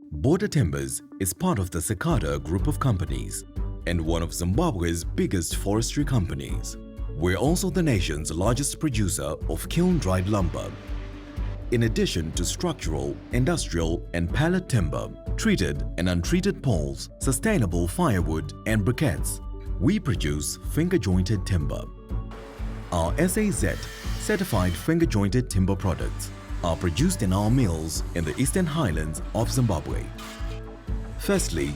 Border Timbers is part of the Cicada group of companies and one of Zimbabwe's biggest forestry companies. We're also the nation's largest producer of kiln-dried lumber. In addition to structural, industrial and pallet timber, treated and untreated poles, sustainable firewood and briquettes, we produce finger-jointed timber. Our SAZ-Certified Finger Jointed Timber products are produced in our mills in the Eastern Highlands of Zimbabwe. Firstly,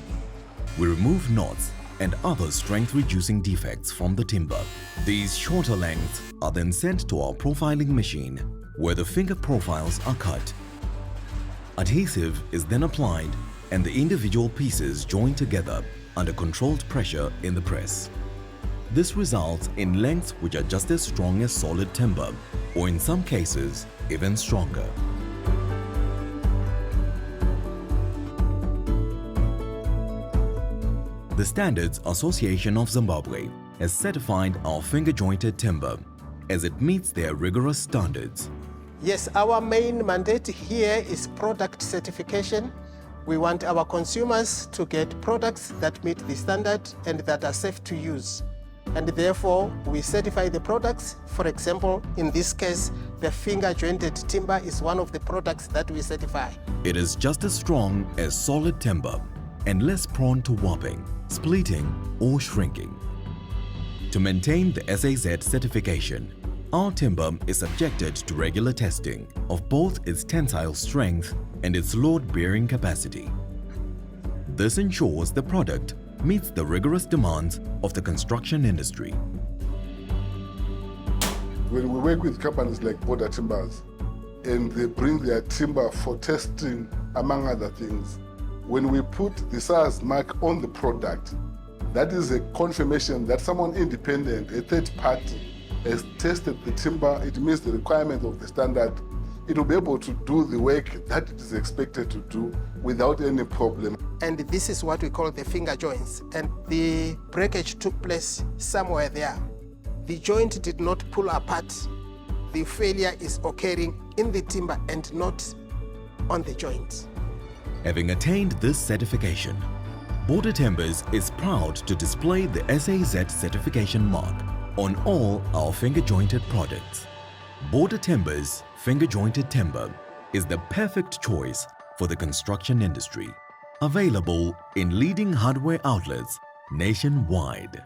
we remove knots and other strength-reducing defects from the timber. These shorter lengths are then sent to our profiling machine, where the finger profiles are cut. Adhesive is then applied and the individual pieces joined together under controlled pressure in the press. This results in lengths which are just as strong as solid timber, or in some cases, even stronger. The Standards Association of Zimbabwe has certified our finger-jointed timber as it meets their rigorous standards. Yes, our main mandate here is product certification. We want our consumers to get products that meet the standard and that are safe to use. And therefore, we certify the products. For example, in this case, the finger-jointed timber is one of the products that we certify. It is just as strong as solid timber and less prone to warping, splitting or shrinking. To maintain the SAZ certification, our timber is subjected to regular testing of both its tensile strength and its load-bearing capacity. This ensures the product meets the rigorous demands of the construction industry. When we work with companies like Border Timbers and they bring their timber for testing, among other things, when we put the SAZ mark on the product, that is a confirmation that someone independent, a third party, has tested the timber, it meets the requirement of the standard. It will be able to do the work that it is expected to do without any problem. And this is what we call the finger joints. And the breakage took place somewhere there. The joint did not pull apart. The failure is occurring in the timber and not on the joint. Having attained this certification, Border Timbers is proud to display the SAZ certification mark on all our finger-jointed products. Border Timbers finger-jointed timber is the perfect choice for the construction industry. Available in leading hardware outlets nationwide.